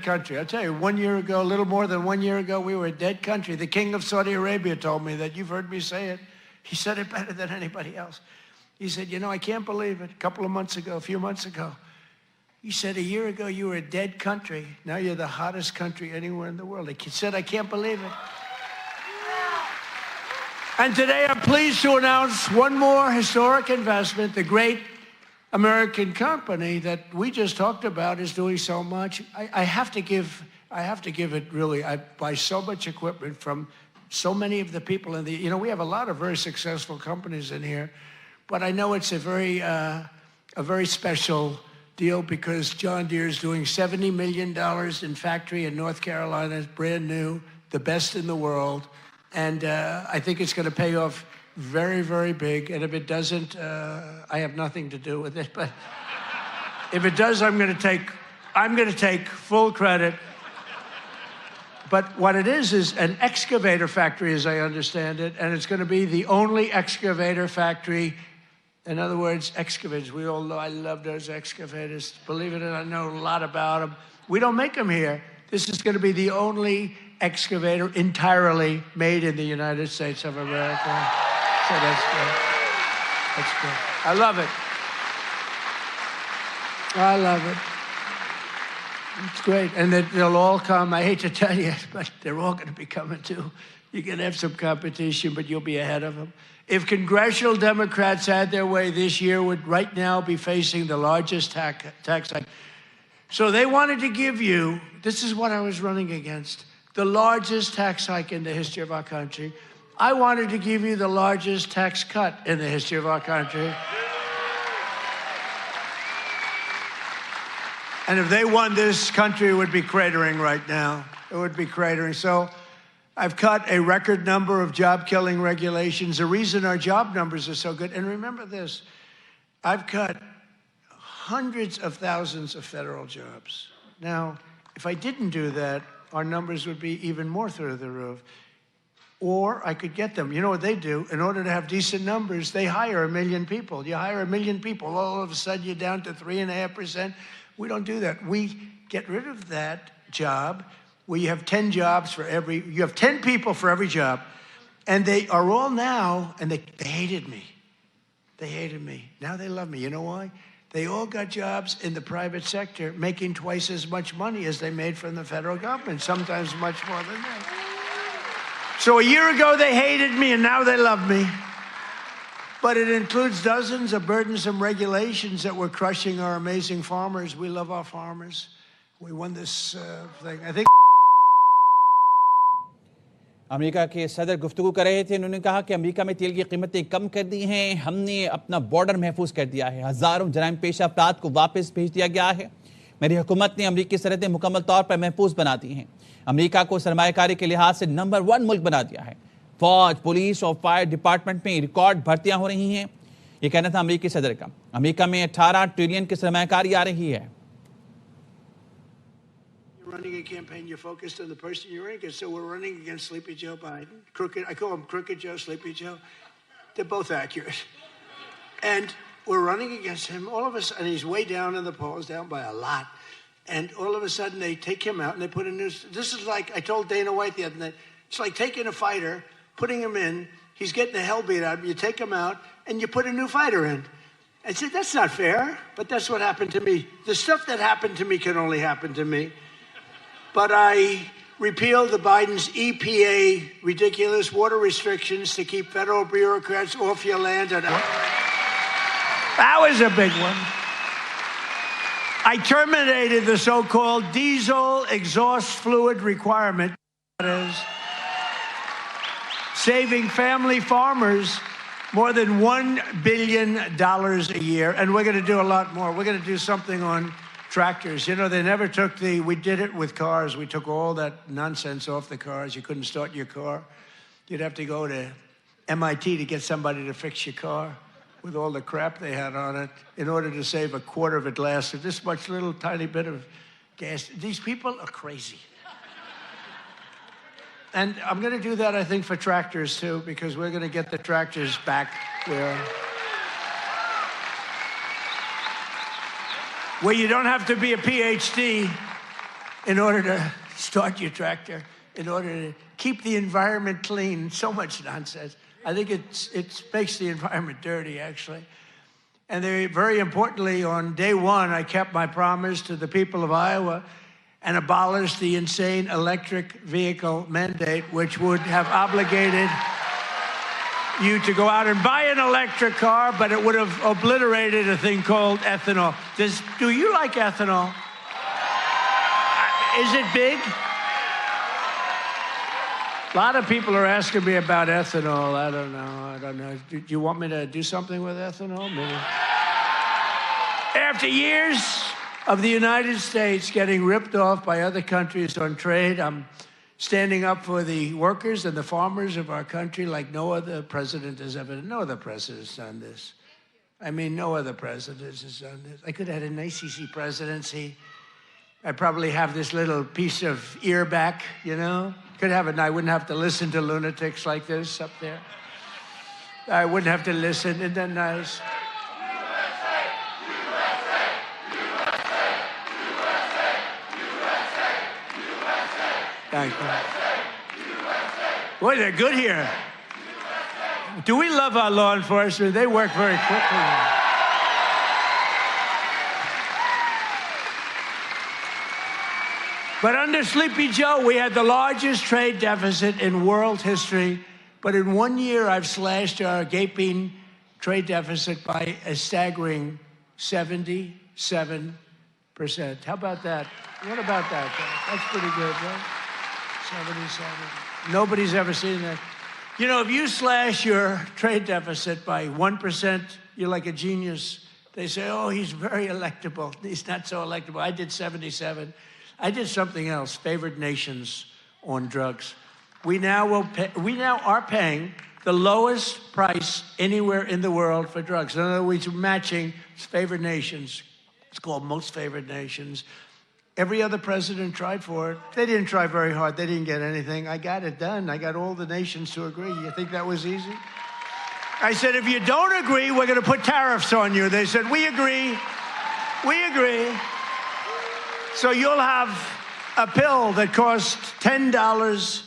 country. I'll tell you, 1 year ago, a little more than 1 year ago, we were a dead country. The king of Saudi Arabia told me that. You've heard me say it. He said it better than anybody else. He said, you know, I can't believe it. A few months ago, he said, a year ago, you were a dead country. Now you're the hottest country anywhere in the world. He said, I can't believe it. And today I'm pleased to announce one more historic investment. The great American company that we just talked about is doing so much. I have to give it really. I buy so much equipment from so many of the people in the, you know, we have a lot of very successful companies in here, but I know it's a very special deal because John Deere is doing $70 million in factory in North Carolina, brand new, the best in the world. And I think it's going to pay off very, very big. And if it doesn't, I have nothing to do with it. But if it does, I'm going to take full credit. But what it is an excavator factory, as I understand it, and it's going to be the only excavator factory. In other words, excavators. We all know I love those excavators. Believe it or not, I know a lot about them. We don't make them here. This is going to be the only excavator entirely made in the United States of America. So that's good. That's good. I love it. I love it. It's great. And they'll all come. I hate to tell you, but they're all going to be coming too. You're going to have some competition, but you'll be ahead of them. If congressional Democrats had their way this year, would right now be facing the largest tax hike. So they wanted to give you, this is what I was running against, the largest tax hike in the history of our country. I wanted to give you the largest tax cut in the history of our country. And if they won, this country would be cratering right now. It would be cratering. So I've cut a record number of job-killing regulations. The reason our job numbers are so good, and remember this, I've cut hundreds of thousands of federal jobs. Now, if I didn't do that, our numbers would be even more through the roof. Or I could get them. You know what they do? In order to have decent numbers, they hire 1 million people. You hire 1 million people, all of a sudden you're down to 3.5%. We don't do that. We get rid of that job where you have 10 jobs for you have 10 people for every job. And they are all now, and they hated me. They hated me. Now they love me. You know why? They all got jobs in the private sector making twice as much money as they made from the federal government, sometimes much more than that. So a year ago, they hated me, and now they love me. But it includes dozens of burdensome regulations that were crushing our amazing farmers. We love our farmers. We won this thing. I think America के सदर गुफ्तगू कर रहे थे। उन्होंने कहा कि America में तेल की कीमतें कम कर दी हैं, हमने अपना बॉर्डर महफूज कर दिया है, हज़ारों जराइम पेशा अफराद को वापस भेज दिया गया है, मेरी हुकूमत ने अमेरिकी सरहदें मुकम्मल तौर पर महफूज बना दी हैं, अमेरिका को सरमायाकारी के लिहाज से नंबर 1 मुल्क बना दिया है, फौज, पुलिस और फायर डिपार्टमेंट में रिकॉर्ड भर्तियां हो रही हैं। ये कहना था अमेरिकी सदर का। अमेरिका में 18 ट्रिलियन की सरमायाकारी आ रही है। Running a campaign, you're focused on the person you're running against. So we're running against Sleepy Joe Biden. I call him Crooked Joe, Sleepy Joe. They're both accurate. And we're running against him. All of us, and he's way down in the polls, down by a lot. And all of a sudden, they take him out and they put a new. This is like, I told Dana White the other night, it's like taking a fighter, putting him in, he's getting the hell beat out of him, you take him out, and you put a new fighter in. I said, that's not fair, but that's what happened to me. The stuff that happened to me can only happen to me. But I repealed the Biden's EPA ridiculous water restrictions to keep federal bureaucrats off your land. That was a big one. I terminated the so-called diesel exhaust fluid requirement, that is, saving family farmers more than $1 billion a year. And we're going to do a lot more. We're going to do something on tractors. You know, they never took we did it with cars. We took all that nonsense off the cars. You couldn't start your car. You'd have to go to MIT to get somebody to fix your car with all the crap they had on it in order to save a quarter of a glass of this much little tiny bit of gas. These people are crazy. And I'm going to do that, I think, for tractors, too, because we're going to get the tractors back where you don't have to be a PhD in order to start your tractor, in order to keep the environment clean. So much nonsense. I think it makes the environment dirty, actually. And very importantly, on day one, I kept my promise to the people of Iowa and abolished the insane electric vehicle mandate, which would have obligated you to go out and buy an electric car, but it would have obliterated a thing called ethanol. Do you like ethanol? Is it big? A lot of people are asking me about ethanol. I don't know. Do you want me to do something with ethanol? Maybe. After years of the United States getting ripped off by other countries on trade, I'm standing up for the workers and the farmers of our country like no other president has ever done. No other president has done this. I mean, no other president has done this. I could have had an ACC presidency. I'd probably have this little piece of ear back, you know? Could have it, and I wouldn't have to listen to lunatics like this up there. I wouldn't have to listen. Isn't that nice? Thank you. Boy, they're good here. Do we love our law enforcement? They work very quickly. But under Sleepy Joe, we had the largest trade deficit in world history. But in 1 year, I've slashed our gaping trade deficit by a staggering 77%. How about that? What about that? That's pretty good, right? 77. Nobody's ever seen that. You know, if you slash your trade deficit by 1%, you're like a genius. They say, oh, he's very electable. He's not so electable. I did 77. I did something else, favored nations on drugs. We now are paying the lowest price anywhere in the world for drugs. In other words, matching favored nations. It's called most favored nations. Every other president tried for it. They didn't try very hard. They didn't get anything. I got it done. I got all the nations to agree. You think that was easy? I said, if you don't agree, we're going to put tariffs on you. They said, we agree. We agree. So you'll have a pill that costs $10,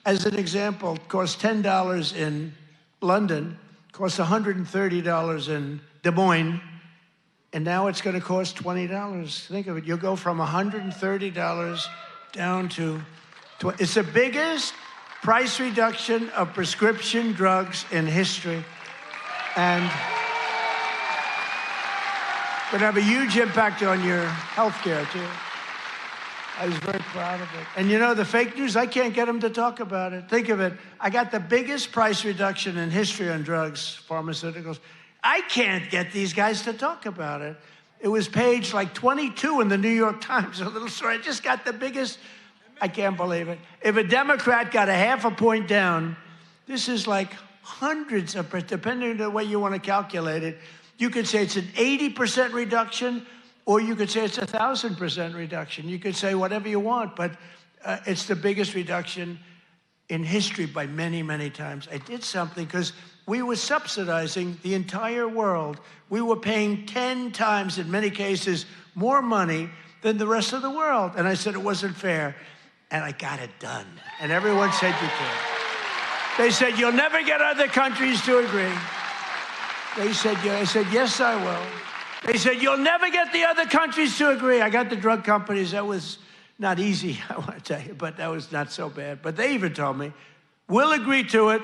as an example, costs $10 in London, costs $130 in Des Moines, and now it's going to cost $20. Think of it. You'll go from $130 down to $20. It's the biggest price reduction of prescription drugs in history. And would have a huge impact on your health care, too. I was very proud of it. And you know, the fake news, I can't get them to talk about it. Think of it. I got the biggest price reduction in history on drugs, pharmaceuticals. I can't get these guys to talk about it. It was page like 22 in the New York Times, a little story. I just got the biggest, I can't believe it. If a Democrat got a half a point down, this is like hundreds of, depending on the way you want to calculate it, you could say it's an 80% reduction, or you could say it's 1,000% reduction. You could say whatever you want, but it's the biggest reduction in history by many, many times. I did something because we were subsidizing the entire world. We were paying 10 times, in many cases, more money than the rest of the world. And I said it wasn't fair, and I got it done. And everyone said you can't. They said, you'll never get other countries to agree. They said, yeah. I said, yes, I will. They said, you'll never get the other countries to agree. I got the drug companies. That was not easy, I want to tell you, but that was not so bad. But they even told me, we'll agree to it,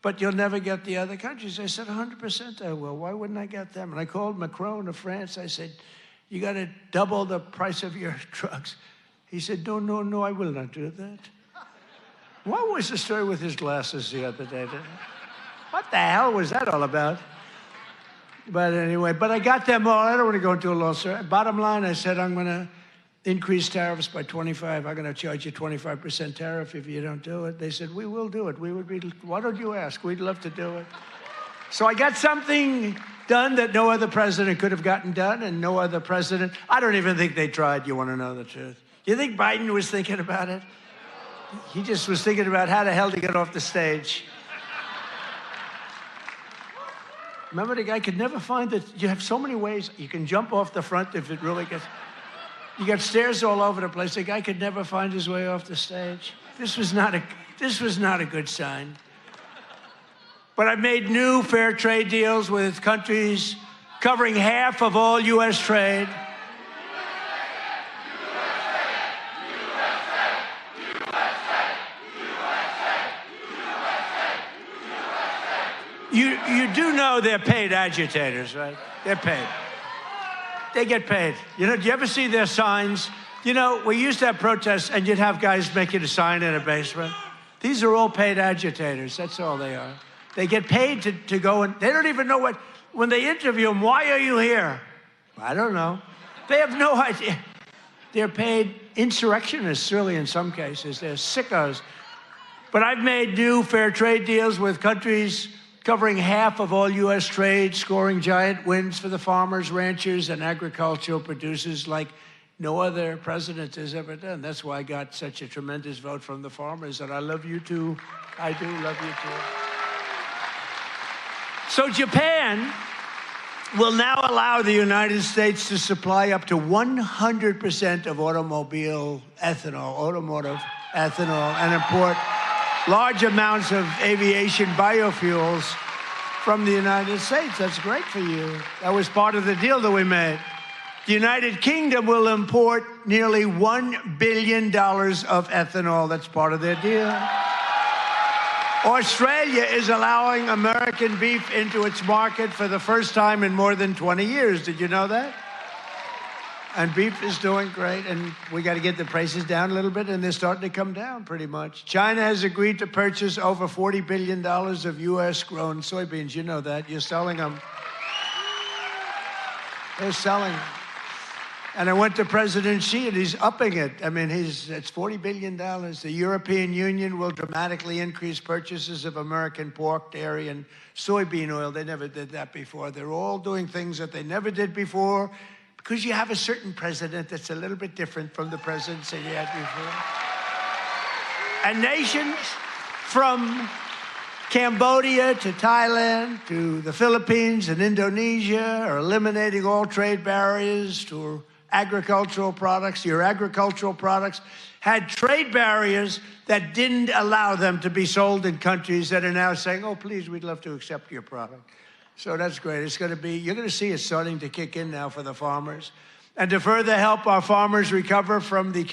but you'll never get the other countries. I said, 100% I will. Why wouldn't I get them? And I called Macron of France. I said, you got to double the price of your drugs. He said, no, I will not do that. What was the story with his glasses the other day? What the hell was that all about? But anyway, I got them all. I don't want to go into a long story. Bottom line, I said, I'm going to increase tariffs by 25. I'm going to charge you 25% tariff if you don't do it. They said, we will do it. Why don't you ask? We'd love to do it. So I got something done that no other president could have gotten done, and no other president. I don't even think they tried, you want to know the truth. You think Biden was thinking about it? He just was thinking about how the hell to get off the stage. Remember, the guy could never find that you have so many ways. You can jump off the front if it really gets. You got stairs all over the place. The guy could never find his way off the stage. This was not a good sign. But I've made new fair trade deals with countries covering half of all U.S. trade. You do know they're paid agitators, right? They're paid. They get paid. You know, do you ever see their signs? You know, we used to have protests, and you'd have guys making a sign in a basement. These are all paid agitators. That's all they are. They get paid to go, and they don't even know what, when they interview them, why are you here? I don't know. They have no idea. They're paid insurrectionists, really, in some cases. They're sickos. But I've made new fair trade deals with countries covering half of all U.S. trade, scoring giant wins for the farmers, ranchers, and agricultural producers like no other president has ever done. That's why I got such a tremendous vote from the farmers, and I love you too. I do love you too. So Japan will now allow the United States to supply up to 100% of automotive ethanol, and import large amounts of aviation biofuels from the United States. That's great for you. That was part of the deal that we made. The United Kingdom will import nearly $1 billion of ethanol. That's part of their deal. Australia is allowing American beef into its market for the first time in more than 20 years. Did you know that? And beef is doing great, and we got to get the prices down a little bit, and they're starting to come down pretty much. China has agreed to purchase over $40 billion of U.S.-grown soybeans. You know that. You're selling them. They're selling them. And I went to President Xi, and he's upping it. I mean, it's $40 billion. The European Union will dramatically increase purchases of American pork, dairy, and soybean oil. They never did that before. They're all doing things that they never did before, because you have a certain president that's a little bit different from the presidents that you had before. And nations from Cambodia to Thailand to the Philippines and Indonesia are eliminating all trade barriers to agricultural products. Your agricultural products had trade barriers that didn't allow them to be sold in countries that are now saying, oh, please, we'd love to accept your product. So that's great. It's going to be, you're going to see it starting to kick in now for the farmers. And to further help our farmers recover from the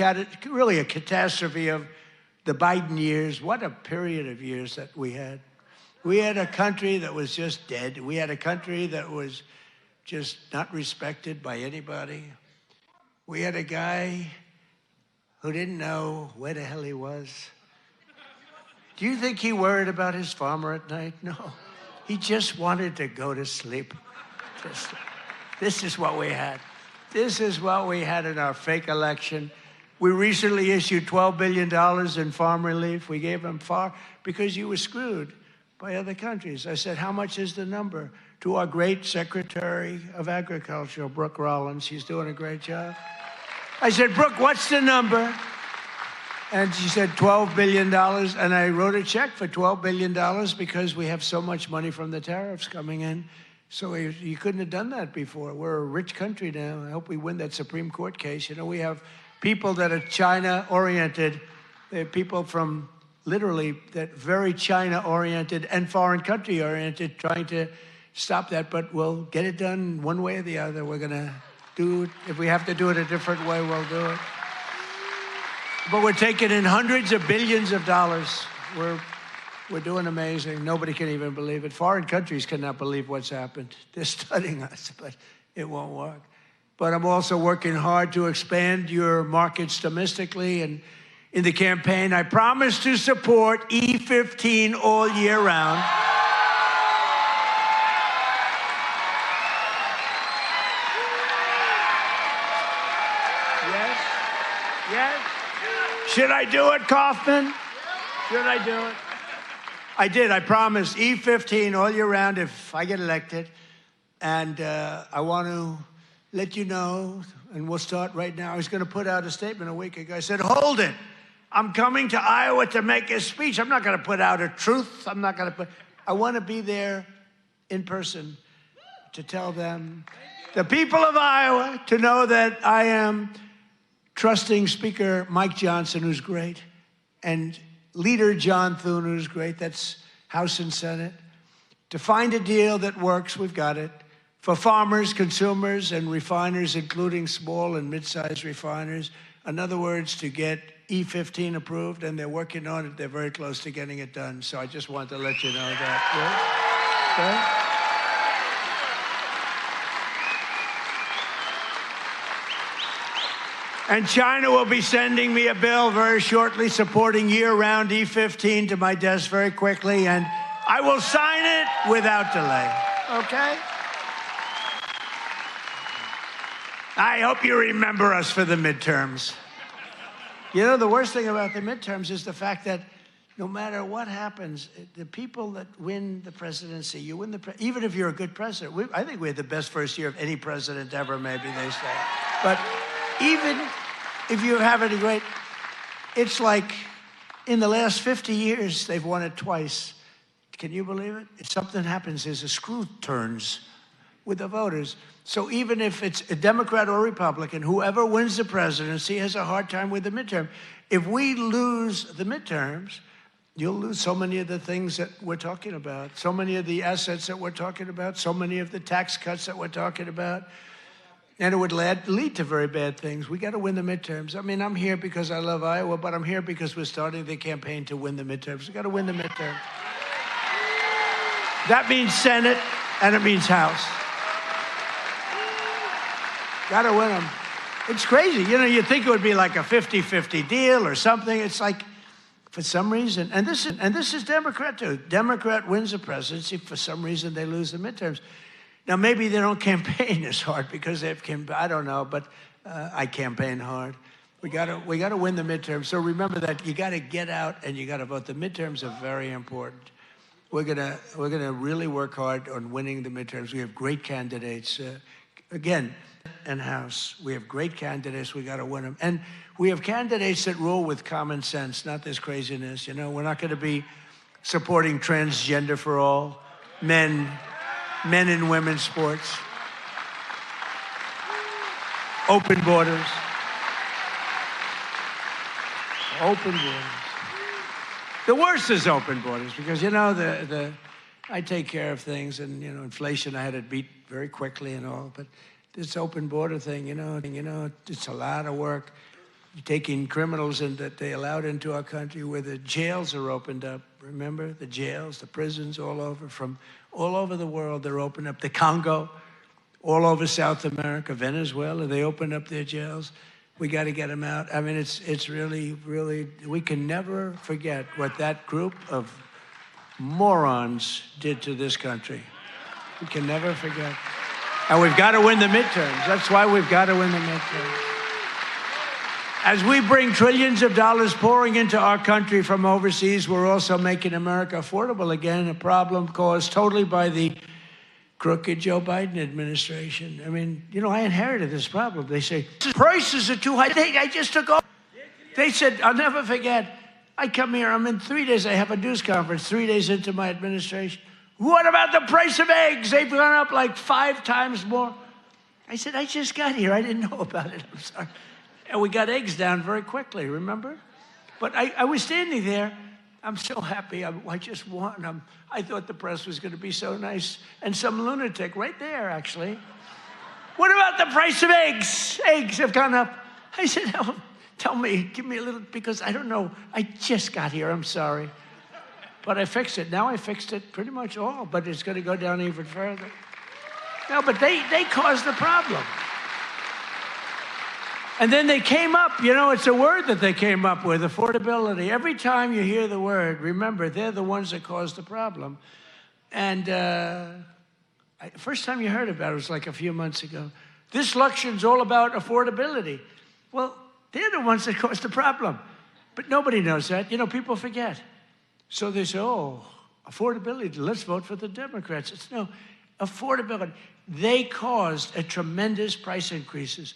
really a catastrophe of the Biden years, what a period of years that we had. We had a country that was just dead. We had a country that was just not respected by anybody. We had a guy who didn't know where the hell he was. Do you think he worried about his farmer at night? No. He just wanted to go to sleep. This is what we had. This is what we had in our fake election. We recently issued $12 billion in farm relief. We gave them because you were screwed by other countries. I said, how much is the number? To our great Secretary of Agriculture, Brooke Rollins. She's doing a great job. I said, Brooke, what's the number? And she said $12 billion, and I wrote a check for $12 billion because we have so much money from the tariffs coming in. So you couldn't have done that before. We're a rich country now. I hope we win that Supreme Court case. You know, we have people that are China-oriented. They have people from literally that very China-oriented and foreign country-oriented trying to stop that, but we'll get it done one way or the other. We're going to do it. If we have to do it a different way, we'll do it. But we're taking in hundreds of billions of dollars. We're doing amazing. Nobody can even believe it. Foreign countries cannot believe what's happened. They're studying us, but it won't work. But I'm also working hard to expand your markets domestically. And in the campaign, I promise to support E15 all year round. Yes, yes. Should I do it, Kaufman? Should I do it? I did. I promised E15 all year round if I get elected. And I want to let you know, and we'll start right now. I was going to put out a statement a week ago. I said, hold it. I'm coming to Iowa to make a speech. I'm not going to put out a truth. I want to be there in person to tell them, the people of Iowa, to know that I am trusting Speaker Mike Johnson, who's great, and Leader John Thune, who's great, that's House and Senate, to find a deal that works. We've got it. For farmers, consumers, and refiners, including small and mid-sized refiners. In other words, to get E15 approved, and they're working on it. They're very close to getting it done. So I just wanted to let you know that. Okay? And China will be sending me a bill very shortly supporting year-round E15 to my desk very quickly, and I will sign it without delay, okay? I hope you remember us for the midterms. You know, the worst thing about the midterms is the fact that no matter what happens, the people that win the presidency, you win even if you're a good president. I think we had the best first year of any president ever, maybe they say. But even if you have any great, it's like in the last 50 years, they've won it twice. Can you believe it? If something happens, there's a screw turns with the voters. So even if it's a Democrat or Republican, whoever wins the presidency has a hard time with the midterm. If we lose the midterms, you'll lose so many of the things that we're talking about, so many of the assets that we're talking about, so many of the tax cuts that we're talking about. And it would lead to very bad things. We got to win the midterms. I mean, I'm here because I love Iowa, but I'm here because we're starting the campaign to win the midterms. We got to win the midterms. That means Senate, and it means House. Got to win them. It's crazy. You know, you'd think it would be like a 50-50 deal or something. It's like, for some reason, and this is Democrat too. Democrat wins the presidency. For some reason, they lose the midterms. Now, maybe they don't campaign as hard because they've I don't know, but I campaign hard. We got to win the midterms. So remember that you got to get out and you got to vote. The midterms are very important. We're gonna really work hard on winning the midterms. We have great candidates. Again, and House, we have great candidates. We got to win them, and we have candidates that rule with common sense, not this craziness. You know, we're not going to be supporting transgender for all, men and women's sports, open borders, open borders. The worst is open borders because, you know, I take care of things, and, you know, inflation I had it beat very quickly and all, but this open border thing, you know, it's a lot of work. You're taking criminals in that they allowed into our country where the jails are opened up. Remember, the jails, the prisons all over, from all over the world, they're opened up. The Congo, all over South America, Venezuela, they opened up their jails. We got to get them out. I mean, it's really, really, we can never forget what that group of morons did to this country. We can never forget. And we've got to win the midterms. That's why we've got to win the midterms. As we bring trillions of dollars pouring into our country from overseas, we're also making America affordable again, a problem caused totally by the crooked Joe Biden administration. I mean, you know, I inherited this problem. They say, prices are too high. I just took off. They said, I'll never forget, I come here, I'm in 3 days, I have a news conference 3 days into my administration. What about the price of eggs? They've gone up like 5 times more. I said, I just got here. I didn't know about it. I'm sorry. And we got eggs down very quickly, remember? But I was standing there. I'm so happy. I just won. I thought the press was going to be so nice. And some lunatic right there, actually. What about the price of eggs? Eggs have gone up. I said, oh, tell me, give me a little, because I don't know. I just got here. I'm sorry. But I fixed it. Now I fixed it pretty much all, but it's going to go down even further. No, but they caused the problem. And then they came up, you know, it's a word that they came up with, affordability. Every time you hear the word, remember, they're the ones that caused the problem. And first time you heard about it was like a few months ago. This election's all about affordability. Well, they're the ones that caused the problem. But nobody knows that. You know, people forget. So they say, oh, affordability, let's vote for the Democrats. It's no, affordability. They caused a tremendous price increases.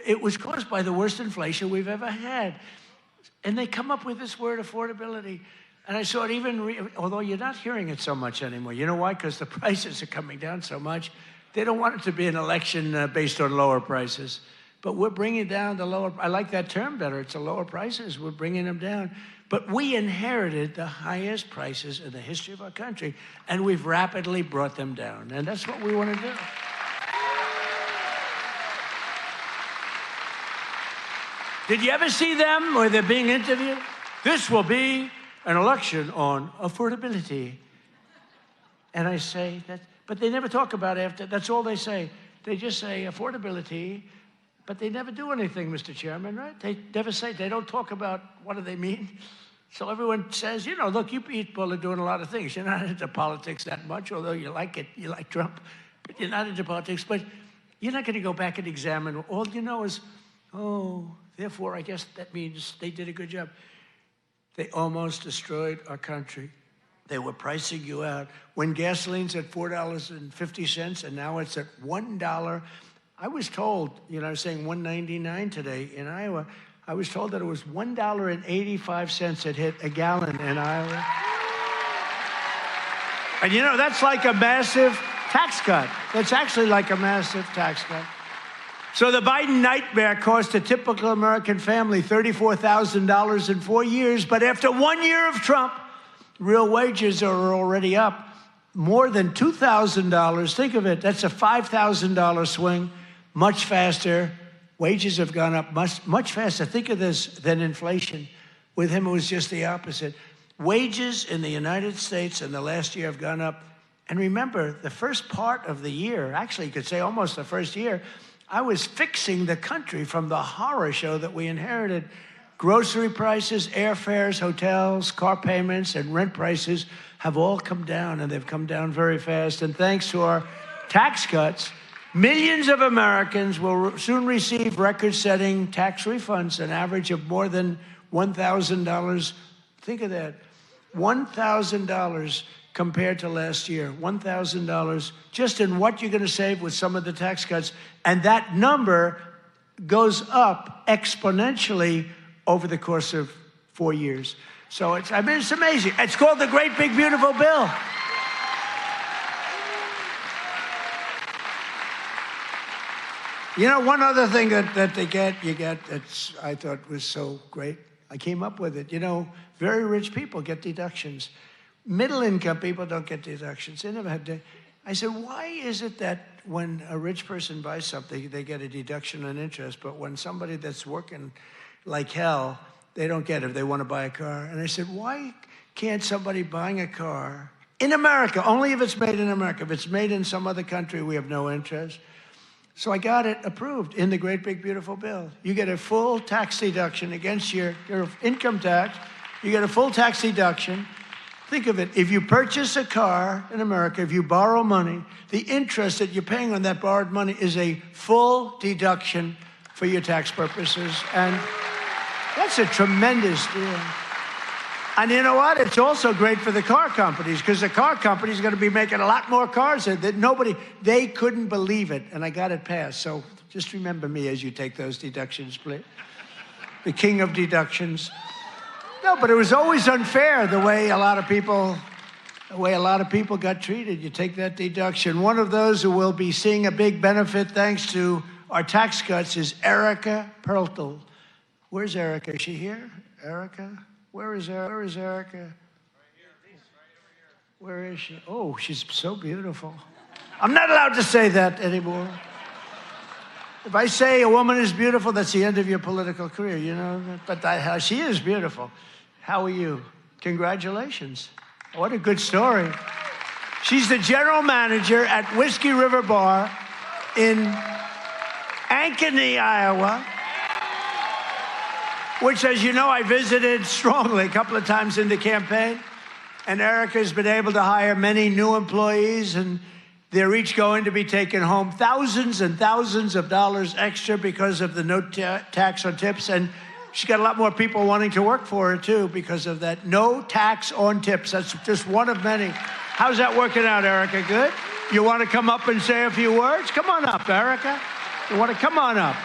It was caused by the worst inflation we've ever had. And they come up with this word, affordability. And I saw it even, although you're not hearing it so much anymore. You know why? Because the prices are coming down so much. They don't want it to be an election based on lower prices. But we're bringing down the lower, I like that term better, it's the lower prices, we're bringing them down. But we inherited the highest prices in the history of our country, and we've rapidly brought them down. And that's what we want to do. Did you ever see them where they're being interviewed? This will be an election on affordability. And I say that, but they never talk about after, that's all they say. They just say affordability, but they never do anything, Mr. Chairman, right? They never say, they don't talk about what do they mean. So everyone says, you know, look, you people are doing a lot of things. You're not into politics that much, although you like it, you like Trump, but you're not into politics. But you're not going to go back and examine. All you know is, oh, therefore, I guess that means they did a good job. They almost destroyed our country. They were pricing you out. When gasoline's at $4.50 and now it's at $1, I was told, you know, I was saying $1.99 today in Iowa. I was told that it was $1.85 it hit a gallon in Iowa. And you know, that's like a massive tax cut. That's actually like a massive tax cut. So the Biden nightmare cost a typical American family $34,000 in 4 years, but after 1 year of Trump, real wages are already up more than $2,000. Think of it, that's a $5,000 swing, much faster. Wages have gone up much faster. Think of this than inflation. With him, it was just the opposite. Wages in the United States in the last year have gone up. And remember, the first part of the year, actually you could say almost the first year, I was fixing the country from the horror show that we inherited. Grocery prices, airfares, hotels, car payments, and rent prices have all come down, and they've come down very fast. And thanks to our tax cuts, millions of Americans will soon receive record-setting tax refunds, an average of more than $1,000. Think of that, $1,000 compared to last year, $1,000 just in what you're going to save with some of the tax cuts. And that number goes up exponentially over the course of 4 years. So it's amazing. It's called the Great Big Beautiful Bill. You know, one other thing that you get that's I thought was so great, I came up with it. You know, very rich people get deductions. Middle income people don't get deductions. They never had to. I said, why is it that when a rich person buys something, they get a deduction on interest, but when somebody that's working like hell, they don't get it if they want to buy a car? And I said, why can't somebody buying a car in America, only if it's made in America, if it's made in some other country, we have no interest. So I got it approved in the Great Big Beautiful Bill. You get a full tax deduction against your income tax. You get a full tax deduction. Think of it, if you purchase a car in America, if you borrow money, the interest that you're paying on that borrowed money is a full deduction for your tax purposes. And that's a tremendous deal. And you know what? It's also great for the car companies, because the car companies are going to be making a lot more cars that they couldn't believe it. And I got it passed. So just remember me as you take those deductions, please. The king of deductions. No, but it was always unfair the way a lot of people got treated. You take that deduction. One of those who will be seeing a big benefit thanks to our tax cuts is Erica Perltel. Where's Erica? Is she here? Erica? Where is Erica? Where is she? Oh, she's so beautiful. I'm not allowed to say that anymore. If I say a woman is beautiful, that's the end of your political career, you know? But she is beautiful. How are you? Congratulations. What a good story. She's the general manager at Whiskey River Bar in Ankeny, Iowa, which, as you know, I visited strongly a couple of times in the campaign. And Erica has been able to hire many new employees, and they're each going to be taking home thousands and thousands of dollars extra because of the no tax on tips. And she's got a lot more people wanting to work for her, too, because of that no tax on tips. That's just one of many. How's that working out, Erica? Good? You want to come up and say a few words? Come on up, Erica. You want to come on up?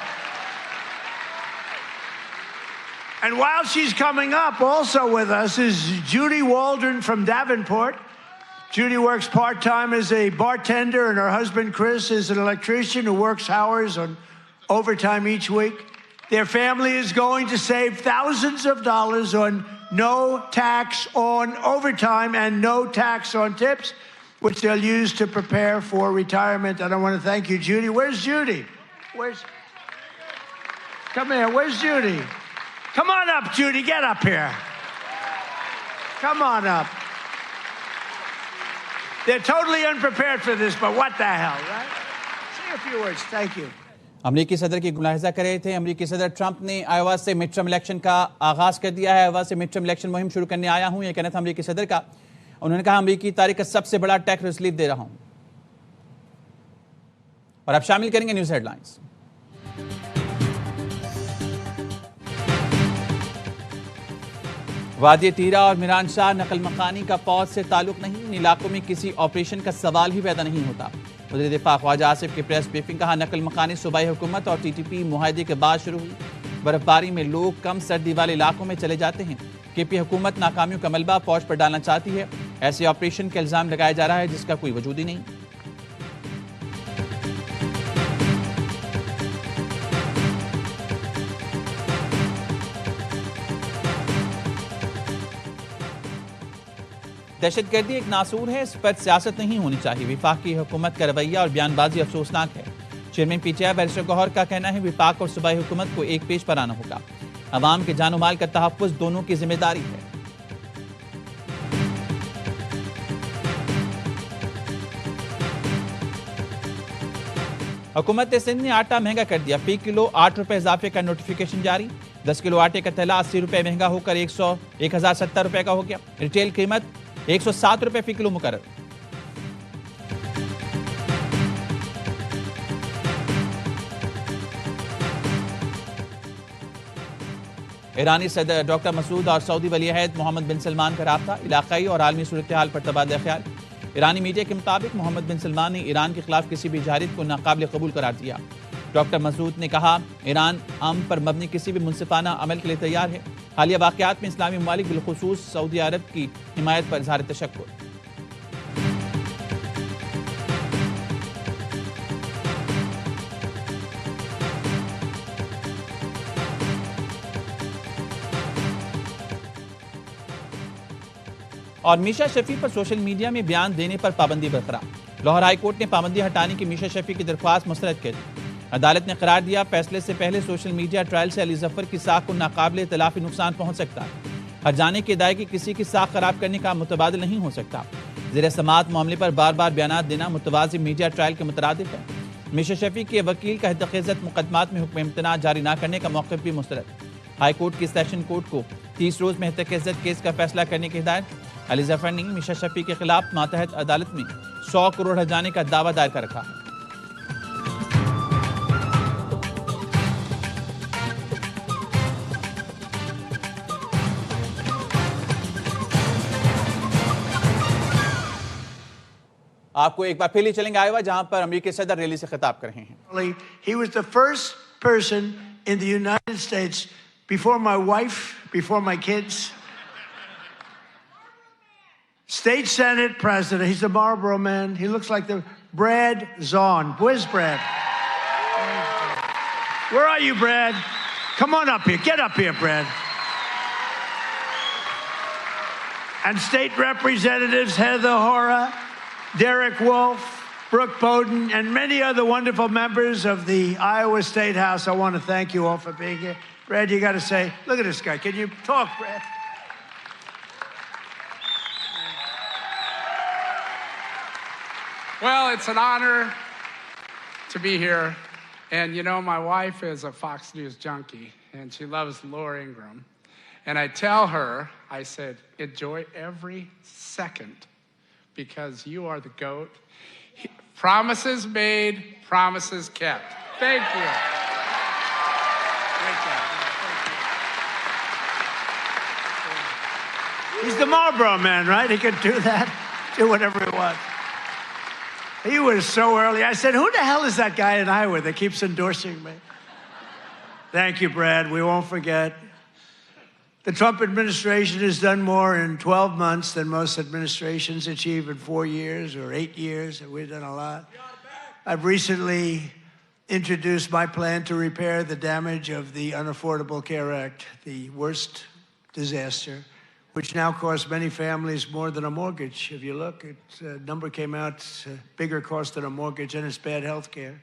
And while she's coming up, also with us is Judy Waldron from Davenport. Judy works part-time as a bartender, and her husband, Chris, is an electrician who works hours on overtime each week. Their family is going to save thousands of dollars on no tax on overtime and no tax on tips, which they'll use to prepare for retirement. And I want to thank you, Judy. Where's Judy? Come here. Where's Judy? Come on up, Judy. Get up here. Come on up. They're totally unprepared for this, but what the hell, right? Say a few words. Thank you. अमरीकी सदर की मुलाहिजा कर रहे थे। अमरीकी सदर Trump ने Iowa से मिड टर्म इलेक्शन का आगाज कर दिया है। आयोवा से मिड टर्म इलेक्शन मुहिम शुरू करने आया हूं, यह कहना था अमरीकी सदर का। उन्होंने कहा अमरीकी तारीख का सबसे बड़ा टैक्स रिलीफ दे रहा हूं। और अब शामिल करेंगे न्यूज हेडलाइंस। वादी तीरा और मिरान शाह नकल मकानी का फौज से ताल्लुक नहीं, इन इलाकों में किसी ऑपरेशन का सवाल ही पैदा नहीं होता। वज़ीर दिफा ख्वाजा आसिफ की प्रेस ब्रीफिंग, कहा नकल मकानी सूबाई हुकूमत और टीटीपी मुआहदे के बाद शुरू हुई। बर्फबारी में लोग कम सर्दी वाले इलाकों में चले जाते हैं। केपी हुकूमत नाकामियों का मलबा फौज पर डालना चाहती है। ऐसे ऑपरेशन का इल्जाम लगाया जा रहा है जिसका कोई वजूद ही नहीं। दहशतगर्दी एक नासूर है, इस पर सियासत नहीं होनी चाहिए। विफाकी हुकूमत का रवैया और बयानबाजी अफसोसनाक है। चेयरमैन पीटीआई बैरिस्टर गौहर का कहना है विफाक और सूबाई हुकूमत को एक पेश पर आना होगा। अवाम के जानो माल का तहफ़्फ़ुज़ दोनों की जिम्मेदारी है। हुकूमत सिंध ने आटा महंगा कर दिया। फी किलो 8 रुपए इजाफे का नोटिफिकेशन जारी। 10 किलो आटे का थैला 80 रुपए महंगा होकर 1070 रुपए का हो गया। रिटेल कीमत 107 रुपए फी किलो मुकर्रर। ईरानी सदर डॉक्टर मसूद और सऊदी वली अहद मोहम्मद बिन सलमान का राब्ता, इलाकाई और आलमी सूरत हाल पर तबादला ख्याल। ईरानी मीडिया के मुताबिक मोहम्मद बिन सलमान ने ईरान के खिलाफ किसी भी इजारत को नाकाबिल कबूल करार दिया। डॉक्टर मसूद ने कहा ईरान अमन पर मबनी किसी भी मुनसिफाना अमल के लिए तैयार है। हालिया वाक़यात में इस्लामी ममालिक बिलखुसूस सऊदी अरब की हिमायत पर इज़हार तशक्कुर। और मीशा शफी पर सोशल मीडिया में बयान देने पर पाबंदी बरकरार। लाहौर हाई कोर्ट ने पाबंदी हटाने की मीशा शफी की दरख्वास्त मुस्तरद कर दी। अदालत ने करार दिया फैसले से पहले सोशल मीडिया ट्रायल से अली जफर की साख को नाकाबिले तलाफी नुकसान पहुंच सकता है। हर जाने की अदायगी किसी की साख खराब करने का मुतबादिल नहीं हो सकता। ज़ेर समाअत मामले पर बार बार बयान देना मुतवाज़ी मीडिया ट्रायल के मुतरादिफ है। मीशा शफी के वकील का हद मुकदमात में हुक्म इम्तना जारी न करने का मौक़िफ़ भी मुस्तरद। हाई कोर्ट की सेशन कोर्ट को 30 रोज में हद केस का फैसला करने की हिदायत। अली जफर ने मीशा शफी के खिलाफ मातहत अदालत में 100 करोड़ हर्जाने का दावा दायर कर रखा है। आपको एक बार फिर ले चलेंगे आयोवा, जहां पर अमेरिकी सदर रैली से खिताब कर रहे हैं। He was the first person in the United States before my wife, before my kids. State Senate president. He's a Marlboro man. He looks like the Brad Zahn. Where's Brad? Where are you, Brad? Come on up here. Get up here, Brad. And state representatives Heather Hora, Derek Wolf, Brooke Bowden, and many other wonderful members of the Iowa State House. I want to thank you all for being here. Brad, you got to say, look at this guy. Can you talk, Brad? Well, it's an honor to be here. And you know, my wife is a Fox News junkie, and she loves Laura Ingraham. And I tell her, I said, enjoy every second, because you are the GOAT. Promises made, promises kept. Thank you. Great job. He's the Marlboro man, right? He could do that, do whatever he wants. He was so early. I said, who the hell is that guy in Iowa that keeps endorsing me? Thank you, Brad. We won't forget. The Trump administration has done more in 12 months than most administrations achieve in 4 years or 8 years. We've done a lot. I've recently introduce my plan to repair the damage of the Unaffordable Care Act, the worst disaster, which now costs many families more than a mortgage. If you look, a number came out, it's a bigger cost than a mortgage, and it's bad health care.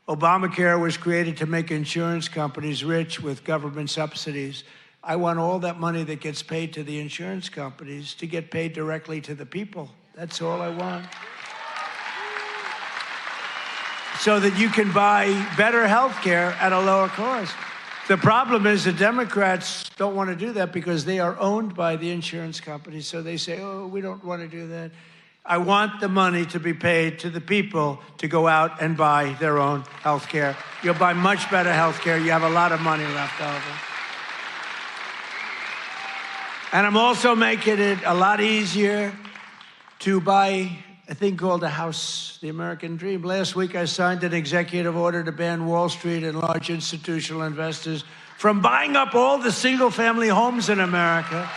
Obamacare was created to make insurance companies rich with government subsidies. I want all that money that gets paid to the insurance companies to get paid directly to the people. That's all I want. So that you can buy better health care at a lower cost. The problem is the Democrats don't want to do that because they are owned by the insurance companies. So they say, oh, we don't want to do that. I want the money to be paid to the people to go out and buy their own health care. You'll buy much better health care. You have a lot of money left over. And I'm also making it a lot easier to buy a thing called a house, the American dream. Last week, I signed an executive order to ban Wall Street and large institutional investors from buying up all the single-family homes in America.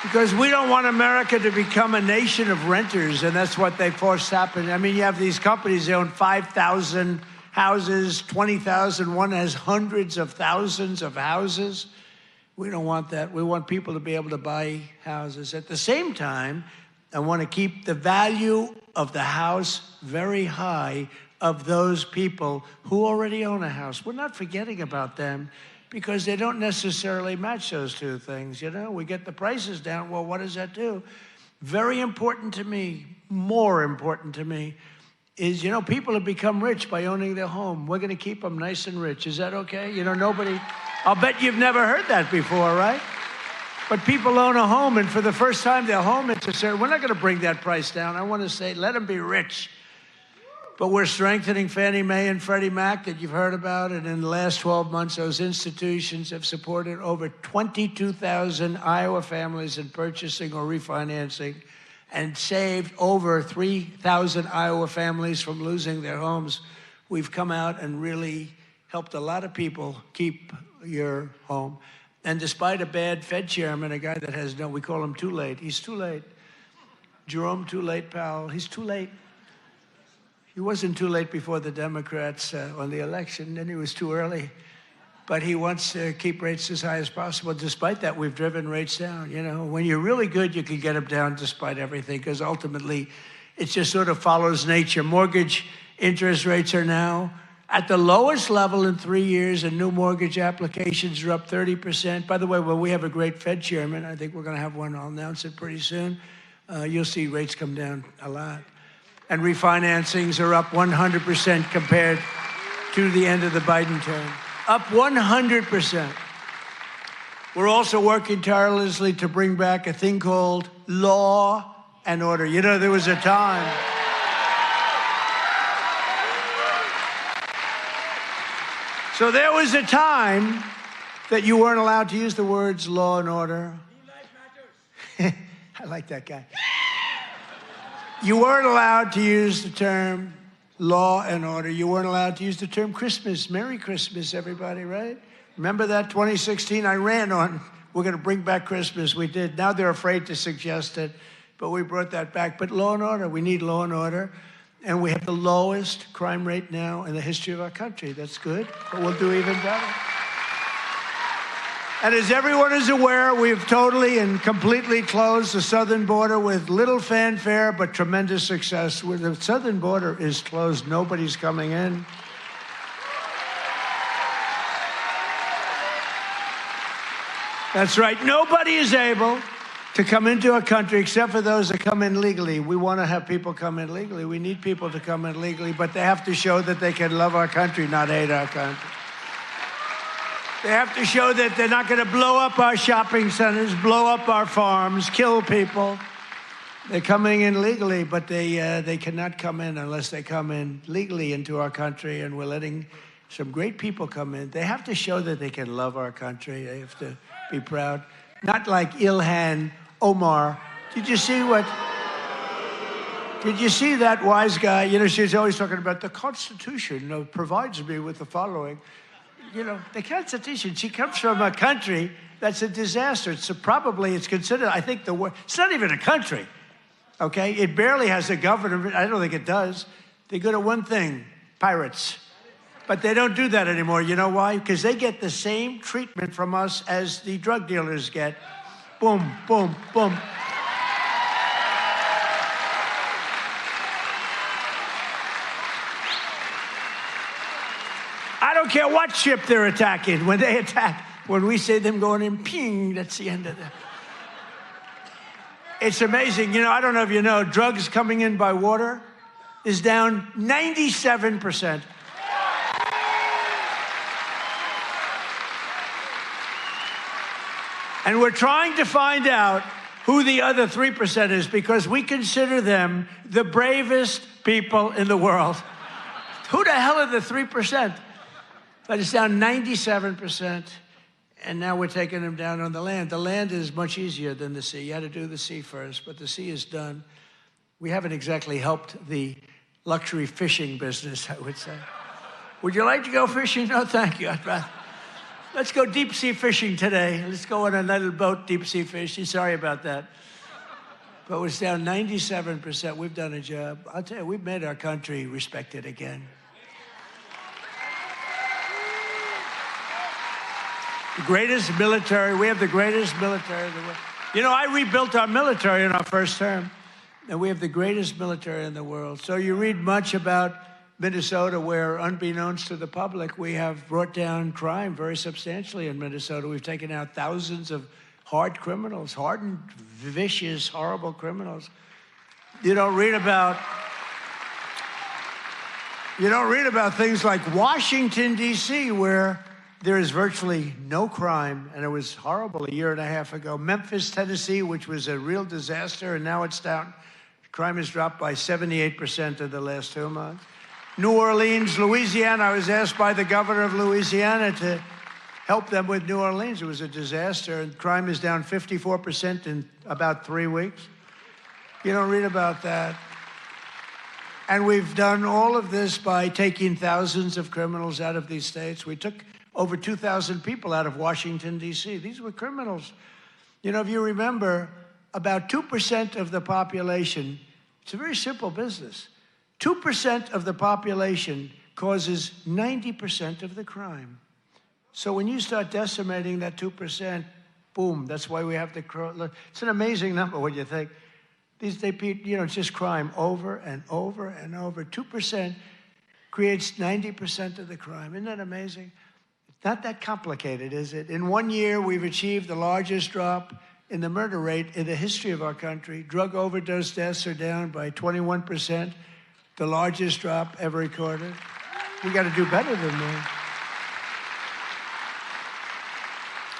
Because we don't want America to become a nation of renters, and that's what they forced happen. I mean, you have these companies, they own 5,000 houses, 20,000. One has hundreds of thousands of houses. We don't want that. We want people to be able to buy houses. At the same time, I want to keep the value of the house very high of those people who already own a house. We're not forgetting about them because they don't necessarily match those two things. You know, we get the prices down. Well, what does that do? Very important to me, more important to me, is, you know, people have become rich by owning their home. We're going to keep them nice and rich. Is that okay? You know, nobody... I'll bet you've never heard that before, right? But people own a home, and for the first time, their home is a certain. We're not going to bring that price down. I want to say, let them be rich. But we're strengthening Fannie Mae and Freddie Mac that you've heard about, and in the last 12 months, those institutions have supported over 22,000 Iowa families in purchasing or refinancing and saved over 3,000 Iowa families from losing their homes. We've come out and really helped a lot of people keep your home. And despite a bad Fed chairman, a guy that has no, we call him too late. He's too late. Jerome Too Late Powell, he's too late. He wasn't too late before the Democrats on the election, then he was too early. But he wants to keep rates as high as possible. Despite that, we've driven rates down. You know, when you're really good, you can get them down despite everything, because ultimately, it just sort of follows nature. Mortgage interest rates are now at the lowest level in 3 years, and new mortgage applications are up 30%. By the way, well, we have a great Fed chairman. I think we're going to have one. I'll announce it pretty soon. You'll see rates come down a lot. And refinancings are up 100% compared to the end of the Biden term. Up 100%. We're also working tirelessly to bring back a thing called law and order. You know, there was a time. So there was a time that you weren't allowed to use the words law and order. I like that guy. You weren't allowed to use the term law and order. You weren't allowed to use the term Christmas. Merry Christmas, everybody, right? Remember that 2016? I ran on, we're going to bring back Christmas. We did. Now they're afraid to suggest it, but we brought that back. But law and order, we need law and order. And we have the lowest crime rate now in the history of our country. That's good, but we'll do even better. And as everyone is aware, we've totally and completely closed the southern border with little fanfare, but tremendous success. Where the southern border is closed, nobody's coming in. That's right, nobody is able to come into a country except for those that come in legally. We want to have people come in legally. We need people to come in legally, but they have to show that they can love our country, not hate our country. They have to show that they're not going to blow up our shopping centers, blow up our farms, kill people. They're coming in legally, but they cannot come in unless they come in legally into our country, and we're letting some great people come in. They have to show that they can love our country. They have to be proud. Not like Ilhan Omar. Did you see that wise guy? You know, she's always talking about the Constitution provides me with the following. You know, the Constitution, she comes from a country that's a disaster. It's considered, I think, the worst. It's not even a country, okay? It barely has a government. I don't think it does. They're good at one thing, pirates. But they don't do that anymore. You know why? Because they get the same treatment from us as the drug dealers get. Boom, boom, boom. I don't care what ship they're attacking. When they attack, when we say them going in, ping, that's the end of it. It's amazing. You know, I don't know if you know, drugs coming in by water is down 97%. And we're trying to find out who the other 3% is because we consider them the bravest people in the world. Who the hell are the 3%? But it's down 97%, and now we're taking them down on the land. The land is much easier than the sea. You had to do the sea first, but the sea is done. We haven't exactly helped the luxury fishing business, I would say. Would you like to go fishing? No, thank you. I'd rather. Let's go deep sea fishing today. Let's go on a little boat deep sea fishing. Sorry about that. But it's down 97%. We've done a job. I'll tell you, we've made our country respected again. The greatest military, we have the greatest military in the world. You know, I rebuilt our military in our first term, and we have the greatest military in the world. So you read much about Minnesota, where, unbeknownst to the public, we have brought down crime very substantially in Minnesota. We've taken out thousands of hard criminals, hardened, vicious, horrible criminals. You don't read about things like Washington, D.C., where there is virtually no crime, and it was horrible a year and a half ago. Memphis, Tennessee, which was a real disaster, and now it's down. Crime has dropped by 78% in the last 2 months. New Orleans, Louisiana, I was asked by the governor of Louisiana to help them with New Orleans. It was a disaster, and crime is down 54% in about 3 weeks. You don't read about that. And we've done all of this by taking thousands of criminals out of these states. We took over 2,000 people out of Washington, D.C. These were criminals. You know, if you remember, about 2% of the population, it's a very simple business. 2% of the population causes 90% of the crime. So when you start decimating that 2%, boom, that's why we have the, it's an amazing number when you think. It's just crime over and over and over. 2% creates 90% of the crime. Isn't that amazing? It's not that complicated, is it? In 1 year, we've achieved the largest drop in the murder rate in the history of our country. Drug overdose deaths are down by 21%. The largest drop ever recorded. We got to do better than that.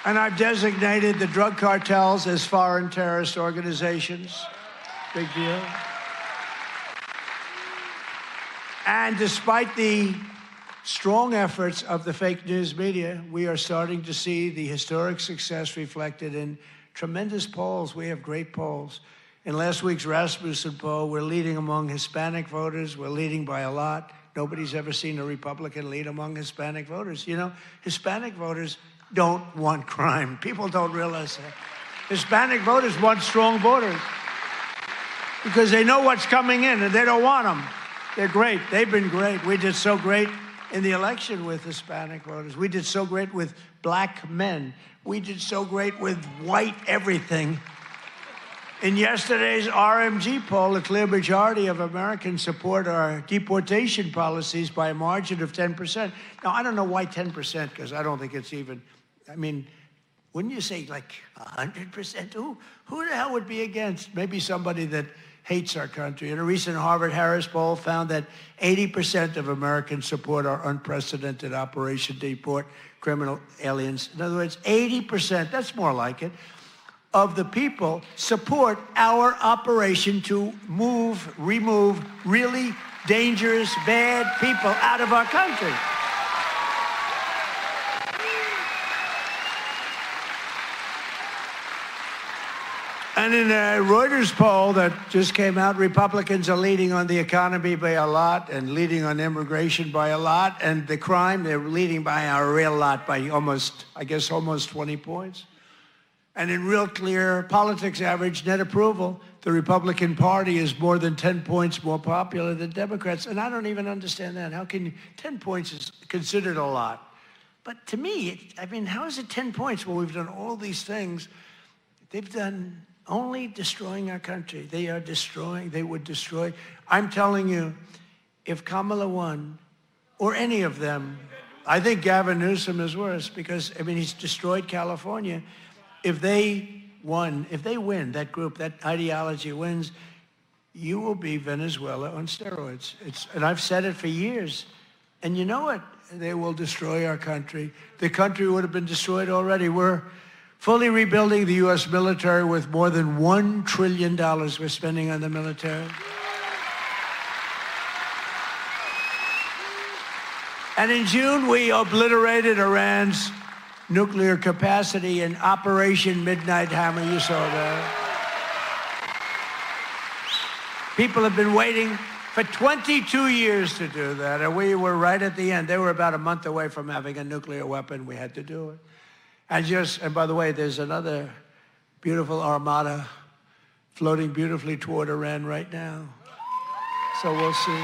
And I've designated the drug cartels as foreign terrorist organizations. Big deal. And despite the strong efforts of the fake news media, we are starting to see the historic success reflected in tremendous polls. We have great polls. In last week's Rasmussen poll, we're leading among Hispanic voters. We're leading by a lot. Nobody's ever seen a Republican lead among Hispanic voters. You know, Hispanic voters don't want crime. People don't realize that. Hispanic voters want strong borders because they know what's coming in and they don't want them. They're great. They've been great. We did so great in the election with Hispanic voters. We did so great with black men. We did so great with white everything. In yesterday's RMG poll, a clear majority of Americans support our deportation policies by a margin of 10%. Now, I don't know why 10%, because I don't think it's even, I mean, wouldn't you say like 100%? Who the hell would be against? Maybe somebody that hates our country. And a recent Harvard-Harris poll found that 80% of Americans support our unprecedented operation to deport criminal aliens. In other words, 80%, that's more like it, of the people support our operation to remove really dangerous, bad people out of our country. And in a Reuters poll that just came out, Republicans are leading on the economy by a lot and leading on immigration by a lot, and the crime, they're leading by a real lot, by almost 20 points. And in real clear politics average net approval, the Republican Party is more than 10 points more popular than Democrats. And I don't even understand that. How can 10 points is considered a lot? But to me, I mean, how is it 10 points? Well, we've done all these things. They've done only destroying our country. They are destroying, they would destroy. I'm telling you, if Kamala won, or any of them, I think Gavin Newsom is worse because, I mean, he's destroyed California. If they won, if they win, that group, that ideology wins, you will be Venezuela on steroids. And I've said it for years. And you know what? They will destroy our country. The country would have been destroyed already. We're fully rebuilding the U.S. military with more than $1 trillion we're spending on the military. And in June, we obliterated Iran's nuclear capacity in Operation Midnight Hammer. You saw that. People have been waiting for 22 years to do that, and we were right at the end. They were about a month away from having a nuclear weapon. We had to do it. And by the way, there's another beautiful armada floating beautifully toward Iran right now. So we'll see.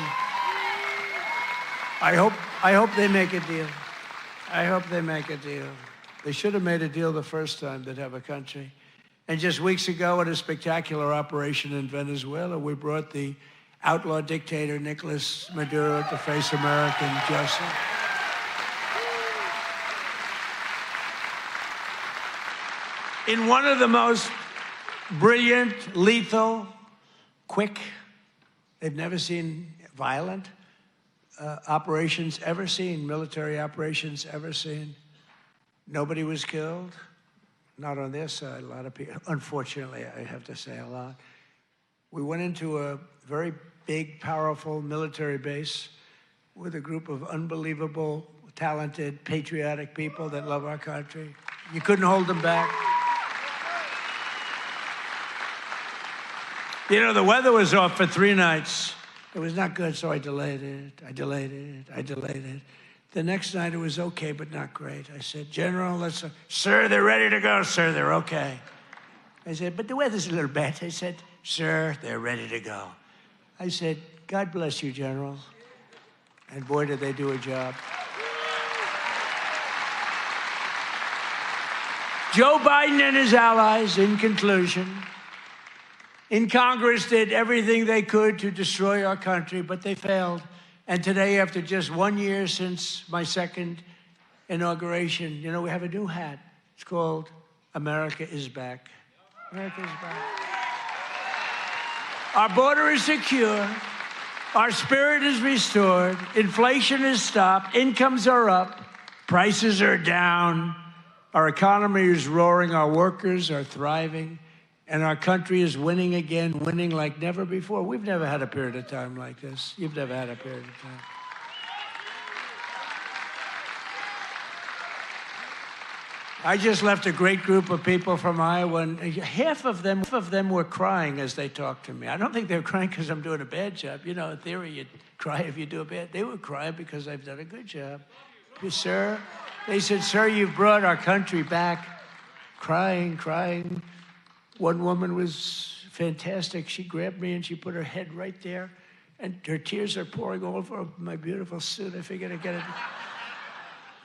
I hope they make a deal. I hope they make a deal. They should have made a deal the first time they'd have a country. And just weeks ago, in a spectacular operation in Venezuela, we brought the outlaw dictator Nicolas Maduro to face American justice. In one of the most brilliant, lethal, quick, they've never seen violent operations ever seen, military operations ever seen. Nobody was killed, not on their side, a lot of people. Unfortunately, I have to say a lot. We went into a very big, powerful military base with a group of unbelievable, talented, patriotic people that love our country. You couldn't hold them back. You know, the weather was off for 3 nights. It was not good, so I delayed it. The next night it was okay, but not great. I said, General, sir, they're ready to go, sir, they're okay. I said, but the weather's a little bad. I said, sir, they're ready to go. I said, God bless you, General. And boy, did they do a job. Joe Biden and his allies, in conclusion, in Congress did everything they could to destroy our country, but they failed. And today, after just 1 year since my second inauguration, you know, we have a new hat. It's called America is Back. America is back. Our border is secure. Our spirit is restored. Inflation is stopped. Incomes are up. Prices are down. Our economy is roaring. Our workers are thriving. And our country is winning again, winning like never before. We've never had a period of time like this. You've never had a period of time. I just left a great group of people from Iowa, and half of them were crying as they talked to me. I don't think they were crying because I'm doing a bad job. You know, in theory, you'd cry if you do a bad. They were crying because I've done a good job. Sir, they said, sir, you've brought our country back. Crying. One woman was fantastic. She grabbed me and she put her head right there, and her tears are pouring all over my beautiful suit. I figured I'd get it.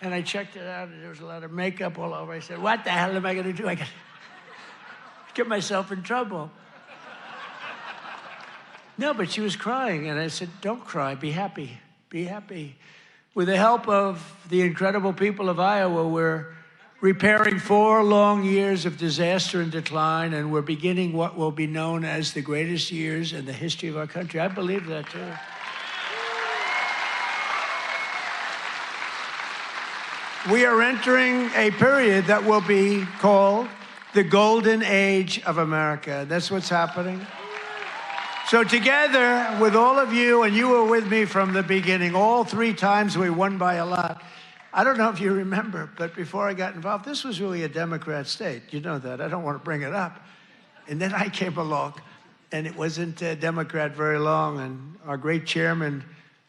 And I checked it out, and there was a lot of makeup all over. I said, what the hell am I going to do? I got to get myself in trouble. No, but she was crying, and I said, don't cry. Be happy. Be happy. With the help of the incredible people of Iowa, we're repairing 4 long years of disaster and decline, and we're beginning what will be known as the greatest years in the history of our country. I believe that, too. We are entering a period that will be called the golden age of America. That's what's happening. So together with all of you, and you were with me from the beginning, all 3 times we won by a lot. I don't know if you remember, but before I got involved, this was really a Democrat state. You know that. I don't want to bring it up. And then I came along, and it wasn't a Democrat very long, and our great chairman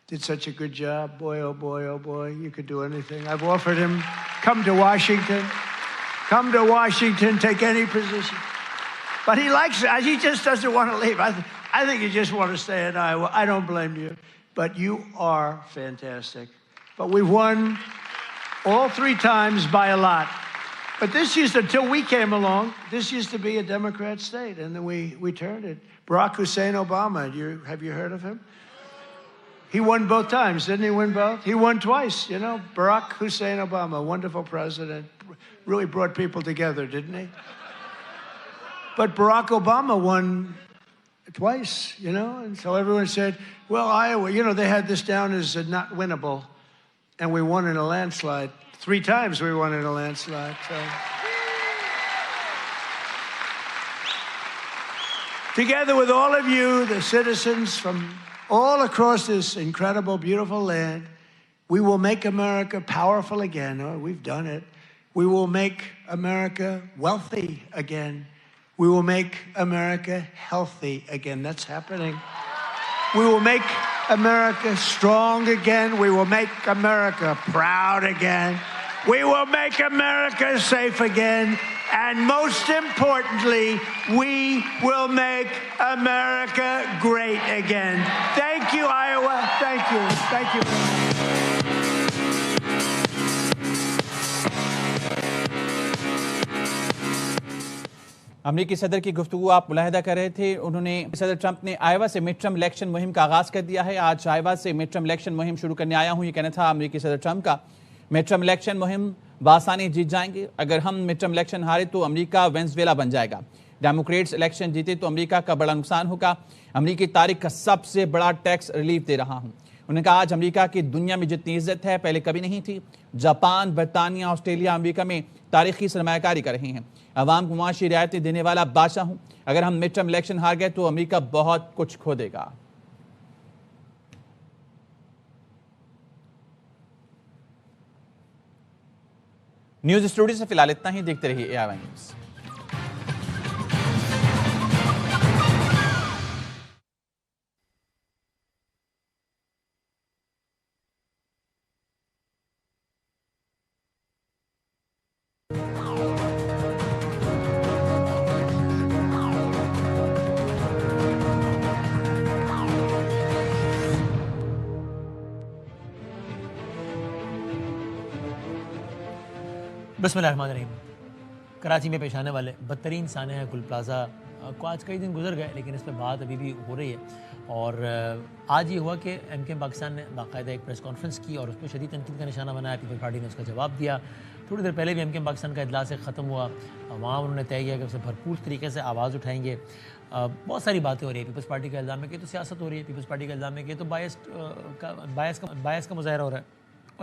did such a good job. Boy, oh boy, you could do anything. I've offered him, come to Washington. come to Washington, take any position. But he likes it. He just doesn't want to leave. I think you just want to stay in Iowa. I don't blame you. But you are fantastic. But we've won all 3 times by a lot. But this until we came along, this used to be a Democrat state, and then we turned it. Barack Hussein Obama, have you heard of him? He won both times, didn't he win both? He won twice, you know. Barack Hussein Obama, wonderful president, really brought people together, didn't he? But Barack Obama won twice, you know, and so everyone said, well, Iowa, you know, they had this down as not winnable, and we won in a landslide. 3 times we won in a landslide. So. Together with all of you, the citizens from all across this incredible, beautiful land, we will make America powerful again. Oh, we've done it. We will make America wealthy again. We will make America healthy again. That's happening. We will make America strong again. We will make America proud again. We will make America safe again. And most importantly, we will make America great again. Thank you, Iowa. Thank you. Thank you. अमेरिकी सदर की गुफ्तगू आप मुलाहिदा कर रहे थे। उन्होंने सदर ट्रंप ने आयोवा से मिड टर्म इलेक्शन मुहिम का आगाज कर दिया है। आज आयोवा से मिड टर्म इलेक्शन मुहिम शुरू करने आया हूं, ये कहना था अमेरिकी सदर ट्रंप का। मिड टर्म इलेक्शन मुहिम बासानी जीत जाएंगे। अगर हम मिड टर्म इलेक्शन हारे तो अमेरिका वेनेजुएला बन जाएगा। डेमोक्रेट्स इलेक्शन जीते तो अमेरिका का बड़ा नुकसान होगा। अमेरिकी तारीख का सबसे बड़ा टैक्स रिलीफ दे रहा हूं। उन्होंने कहा आज अमेरिका की दुनिया में जितनी इज्जत है पहले कभी नहीं थी। जापान, बरतानिया, ऑस्ट्रेलिया अमेरिका में तारीखी सरमायाकारी कर रहे हैं। अवाम को मुआशी रियायतें देने वाला बादशाह हूं। अगर हम मिड टर्म इलेक्शन हार गए तो अमेरिका बहुत कुछ खो देगा। न्यूज स्टूडियो से फिलहाल इतना ही। देखते रहिए ARY न्यूज। बिस्मिल्लाहिर्रहमानिर्रहीम। कराची में पेश आने वाले बदतरीन सानिया गुल प्लाज़ा को आज कई दिन गुजर गए, लेकिन इस पर बात अभी भी हो रही है। और आज ये हुआ कि MKM पाकिस्तान ने बाकायदा एक प्रेस कॉन्फ्रेंस की और उस पर शदीद तनकीद का निशाना बनाया। पीपल्स पार्टी ने उसका जवाब दिया। थोड़ी देर पहले भी MKM पाकिस्तान का इजलास ख़त्म हुआ। वहाँ उन्होंने तय किया कि उसे भरपूर तरीके से आवाज़ उठाएंगे। बहुत सारी बातें हो रही है। पीपल्स पार्टी का इल्ज़ाम है कि तो सियासत हो रही है। पीपल्स पार्टी का इल्ज़ाम है कि तो बायस का मुजाहरा हो रहा है।